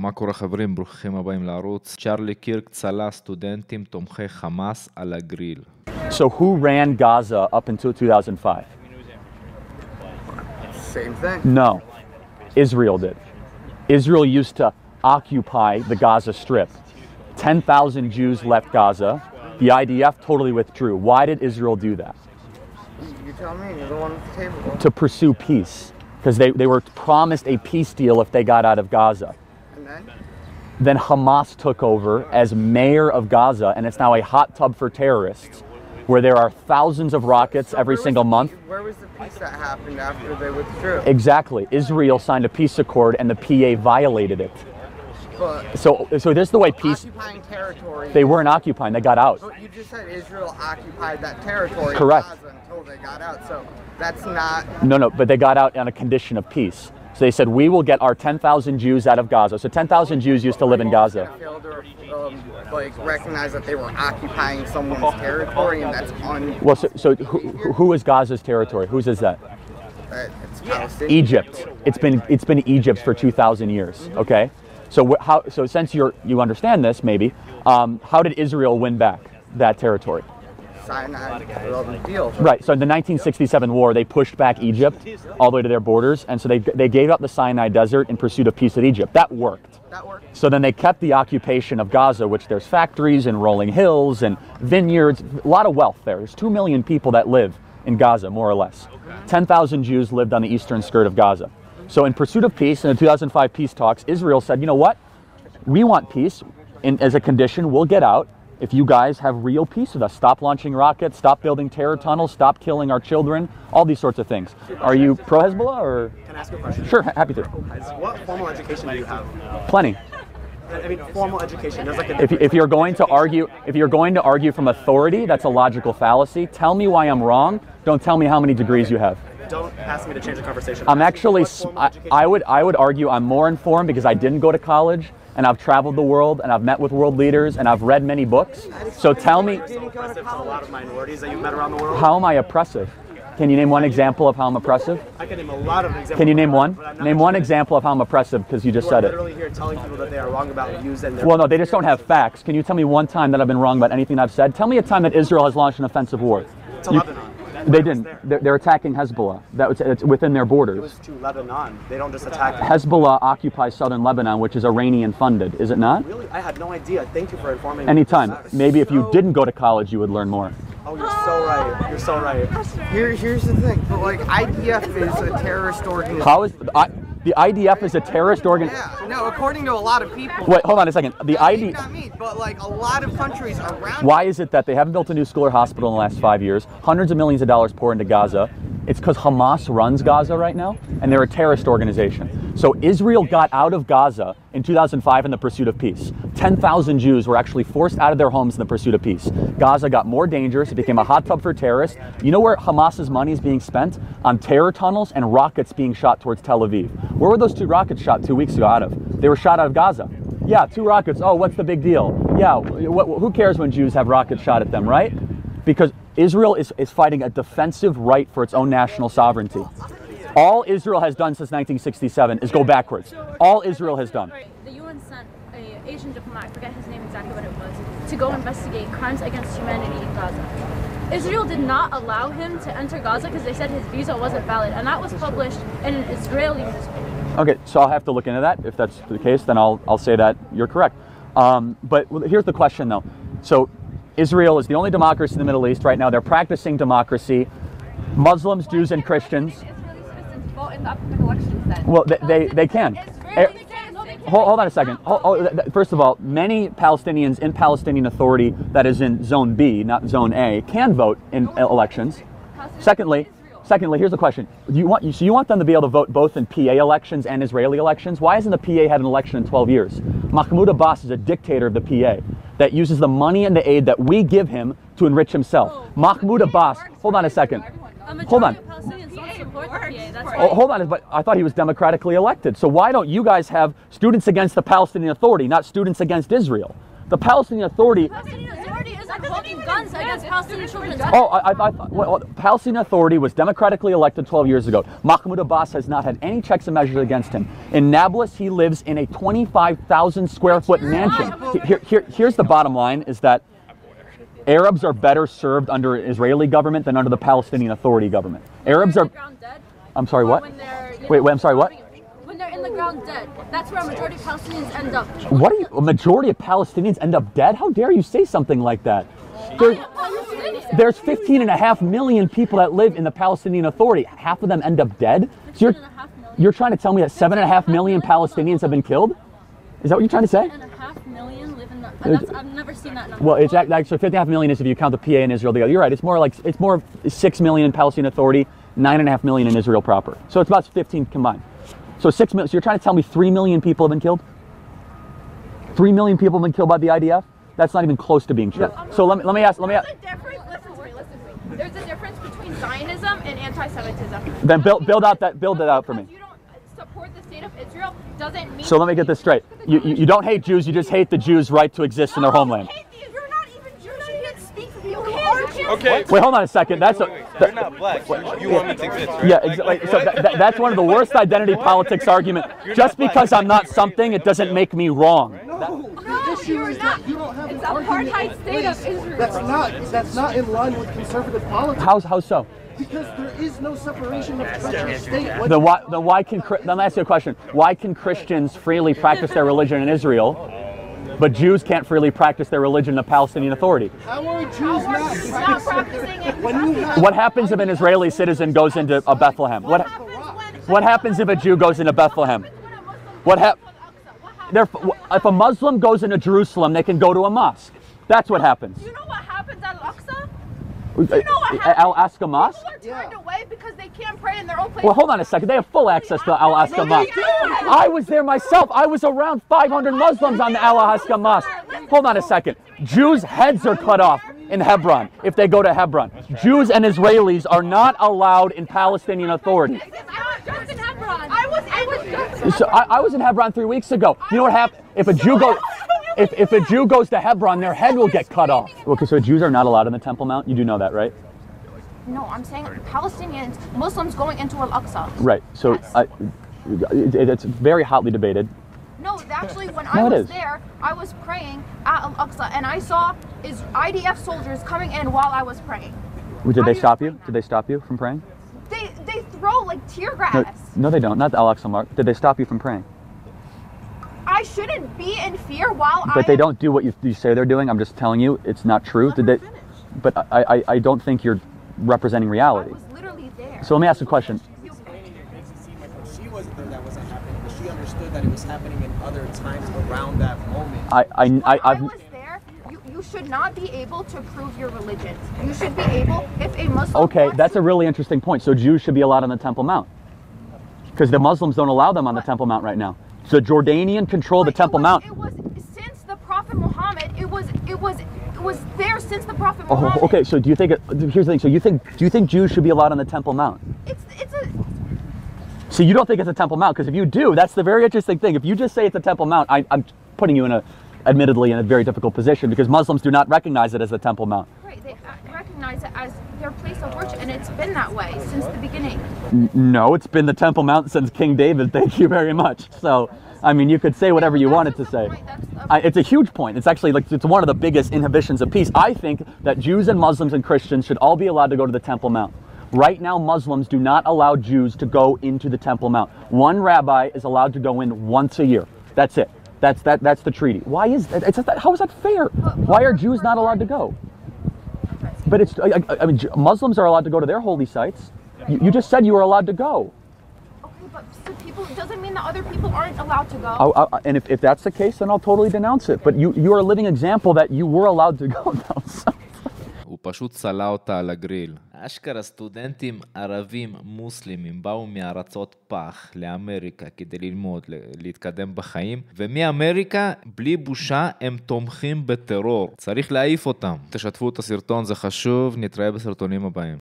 מה קורה חברים? ברוכים הבאים לערוץ. צ'ארלי קירק צלה סטודנטים תומכי חמאס על הגריל. So who ran Gaza up until 2005? Same thing. No, Israel did. Israel used to occupy the Gaza Strip. 10,000 Jews left Gaza. The IDF totally withdrew. Why did Israel do that? You tell me, you're the one at the table. To pursue peace. Because they were promised a peace deal if they got out of Gaza. And then? Then Hamas took over as mayor of Gaza, and it's now a hot tub for terrorists, where there are thousands of rockets every single month. Where was the peace that happened after they withdrew? Exactly. Israel signed a peace accord, and the PA violated it. But So this is the way peace... occupying territory. They weren't occupying, they got out. But you just said Israel occupied that territory. Correct. In Gaza until they got out. So that's not. No, but they got out on a condition of peace. So they said, we will get our 10,000 Jews out of Gaza. So 10,000 Jews used to live in Gaza. Failed to recognize that they were occupying someone's territory, and that's Well, so who is Gaza's territory? Whose is that? It's Palestinian. Egypt. It's been Egypt for 2,000 years. Okay. So since you understand this, maybe, how did Israel win back that territory? Sinai deal. Right. So in the 1967 war, they pushed back Egypt all the way to their borders, and so they gave up the Sinai Desert in pursuit of peace with Egypt. That worked. That worked. So then they kept the occupation of Gaza, which there's factories and rolling hills and vineyards, a lot of wealth there. There's 2 million people that live in Gaza, more or less. 10,000 Jews lived on the eastern skirt of Gaza. So in pursuit of peace, in the 2005 peace talks, Israel said, you know what? We want peace, and as a condition, we'll get out if you guys have real peace with us. Stop launching rockets, stop building terror tunnels, stop killing our children, all these sorts of things. Are you pro-Hezbollah or? Can I ask you a question? Sure, happy to. What formal education do you have? Plenty. I mean, formal education. There's like a If you're going to argue from authority, that's a logical fallacy. Tell me why I'm wrong. Don't tell me how many degrees you have. Don't ask me to change the conversation. I'm actually, What formal education- I would argue I'm more informed because I didn't go to college, and I've traveled the world, and I've met with world leaders, and I've read many books. So tell me, So oppressive to a lot of minorities that you've met around the world. how am I oppressive? Can you name one example of how I'm oppressive? I can name a lot of examples. Can you name one? but I'm not Name one interested. example of how I'm oppressive because you just You are said it. literally here telling people that they are wrong about views and their. Well, no, they just don't have facts. Can you tell me one time that I've been wrong about anything I've said? Tell me a time that Israel has launched an offensive war. To You- Lebanon. They didn't. They're attacking Hezbollah. It's within their It borders. was to Lebanon. They don't just attack. Hezbollah occupies southern Lebanon, which is Iranian funded, is it not? Really, I had no idea. Thank you for informing me. Anytime. That is Maybe if you so- didn't go to college, you would learn more. Oh, you're so right. You're so right. Here's the thing. But like IDF is a terrorist organization. How is the IDF is a terrorist organ? Yeah. No, according to a lot of people. Wait, hold on a second. The ID. Not me, but like a lot of countries around. Why is it that they haven't built a new school or hospital in the last 5 years? Hundreds of millions of dollars pour into Gaza. It's because Hamas runs Gaza right now, and they're a terrorist organization. So Israel got out of Gaza in 2005 in the pursuit of peace. 10,000 Jews were actually forced out of their homes in the pursuit of peace. Gaza got more dangerous. It became a hot tub for terrorists. You know where Hamas's money is being spent? On terror tunnels and rockets being shot towards Tel Aviv. Where were those 2 rockets shot 2 weeks ago out of? They were shot out of Gaza. Yeah, 2 rockets. Oh, what's the big deal? Yeah, who cares when Jews have rockets shot at them, right? Because Israel is fighting a defensive right for its own national sovereignty. All Israel has done since 1967 is go backwards. All Israel has done. The UN sent an Asian diplomat, I forget his name exactly what it was, to go investigate crimes against humanity in Gaza. Israel did not allow him to enter Gaza because they said his visa wasn't valid, and that was published in an Israeli newspaper. Okay, so I'll have to look into that. If that's the case, then I'll say that you're correct. But here's the question, though. So Israel is the only democracy in the Middle East right now. They're practicing democracy. Muslims, Jews, and Christians. Israeli citizens vote in the upcoming elections then. Well, they can. Hold on a second. First of all, many Palestinians in Palestinian Authority, that is in Zone B, not Zone A, can vote in elections. Secondly, here's the question. You want them to be able to vote both in PA elections and Israeli elections? Why hasn't the PA had an election in 12 years? Mahmoud Abbas is a dictator of the PA that uses the money and the aid that we give him to enrich himself. Mahmoud Abbas, hold on a second. Hold on. Hold on, but I thought he was democratically elected. So why don't you guys have students against the Palestinian Authority, not students against Israel? The Palestinian Authority... Palestinian Authority is holding guns against Palestinian children. Oh, well, Palestinian Authority was democratically elected 12 years ago. Mahmoud Abbas has not had any checks and measures against him. In Nablus, he lives in a 25,000 square foot mansion. Here's the bottom line, is that Arabs are better served under Israeli government than under the Palestinian Authority government. Arabs are... I'm sorry, what? Wait, I'm sorry, what? When they're in the ground dead, that's where a majority of Palestinians end up. What are you... A majority of Palestinians end up dead? How dare you say something like that? There's 15.5 million people that live in the Palestinian Authority. Half of them end up dead? So you're trying to tell me that 7.5 million Palestinians have been killed? Is that what you're trying to say? 7.5 million live in the... I've never seen that number. Well, it's actually 50.5 million is if you count the PA and Israel together. You're right. It's more 6 million in Palestinian Authority, 9.5 million in Israel proper. So it's about 15 combined. So 6 million. So you're trying to tell me 3 million people have been killed? 3 million people have been killed by the IDF? That's not even close to being true. So let me ask. Listen to me. There's a difference between Zionism and anti-Semitism. Then build it out for me. You don't support the state of Israel doesn't mean... So let me get this straight. You don't hate Jews, you just hate the Jews' right to exist in their homeland. You're not even Jewish. You can't speak for me. Okay. Wait, hold on a second. They're not black. You want me to exist, right? Yeah, exactly. So that's one of the worst identity politics argument. Just because I'm not something, it doesn't make me wrong. You're not. It's apartheid state of Israel. That's not in line with conservative politics. How so? Because there is no separation of church and state. Then why can... Let me ask you a question. Why can Christians freely practice their religion in Israel, but Jews can't freely practice their religion in the Palestinian Authority? How are Jews not practicing it? What happens if an Israeli citizen goes into a Bethlehem? What happens if a Jew goes into Bethlehem? If a Muslim goes into Jerusalem, they can go to a mosque. That's what happens. You know what happens at Al-Aqsa? Al-Aqsa Mosque? People are turned away because they can't pray in their own place. Well, hold on a second. They have full access to Al-Aqsa Mosque. I was there myself. I was around 500 Muslims on the Al-Aqsa Mosque. Hold on a second. Jews' heads are cut off in Hebron if they go to Hebron. Jews and Israelis are not allowed in Palestinian Authority. I was in Hebron 3 weeks ago. You know what happened? If a Jew goes to Hebron, their head will get cut off. Okay, so Jews are not allowed in the Temple Mount? You do know that, right? No, I'm saying Palestinians, Muslims going into Al-Aqsa. Right, so Yes. it's very hotly debated. No, actually, when I was there, I was praying at Al-Aqsa, and I saw IDF soldiers coming in while I was praying. Did they stop you? Did they stop you from praying? They throw like tear gas. No, they don't. Not the Al-Aqsa Mosque. Did they stop you from praying? I shouldn't be in fear while But they don't do what you say they're doing. I'm just telling you, it's not true. Did they? But I don't think you're representing reality. I was literally there. So let me ask a question. She wasn't there, that wasn't happening, but she understood that it was happening in other times around that moment. I was there. You should not be able to prove your religion. You should be able, if a Muslim... Okay, that's a really interesting point. So Jews should be allowed on the Temple Mount. Because the Muslims don't allow them on the Temple Mount right now. So Jordanian control the Temple Mount. It was since the Prophet Muhammad. It was there since the Prophet Muhammad. Oh, okay, so do you think... Here's the thing. So do you think Jews should be allowed on the Temple Mount? It's a... So you don't think it's a Temple Mount? Because if you do, that's the very interesting thing. If you just say it's a Temple Mount, I'm putting you admittedly in a very difficult position because Muslims do not recognize it as the Temple Mount. Right, they recognize it as their place of worship, and it's been that way since the beginning. No, it's been the Temple Mount since King David. Thank you very much. So, I mean, you could say whatever you wanted to say. It's a huge point. It's actually it's one of the biggest inhibitions of peace. I think that Jews and Muslims and Christians should all be allowed to go to the Temple Mount. Right now, Muslims do not allow Jews to go into the Temple Mount. One rabbi is allowed to go in once a year. That's it. That's the treaty. Why is that? How is that fair? Why are Jews not allowed to go? But I mean, Muslims are allowed to go to their holy sites. You just said you were allowed to go. Okay, but so people doesn't mean that other people aren't allowed to go. And if that's the case, then I'll totally denounce it. But you are a living example that you were allowed to go now. הוא פשוט צלה אותה על הגריל. אשכרה סטודנטים ערבים מוסלמים באו מארצות פח לאמריקה כדי ללמוד, להתקדם בחיים, ומאמריקה בלי בושה הם תומכים בטרור. צריך להעיף אותם. תשתפו את הסרטון, זה חשוב, נתראה בסרטונים הבאים.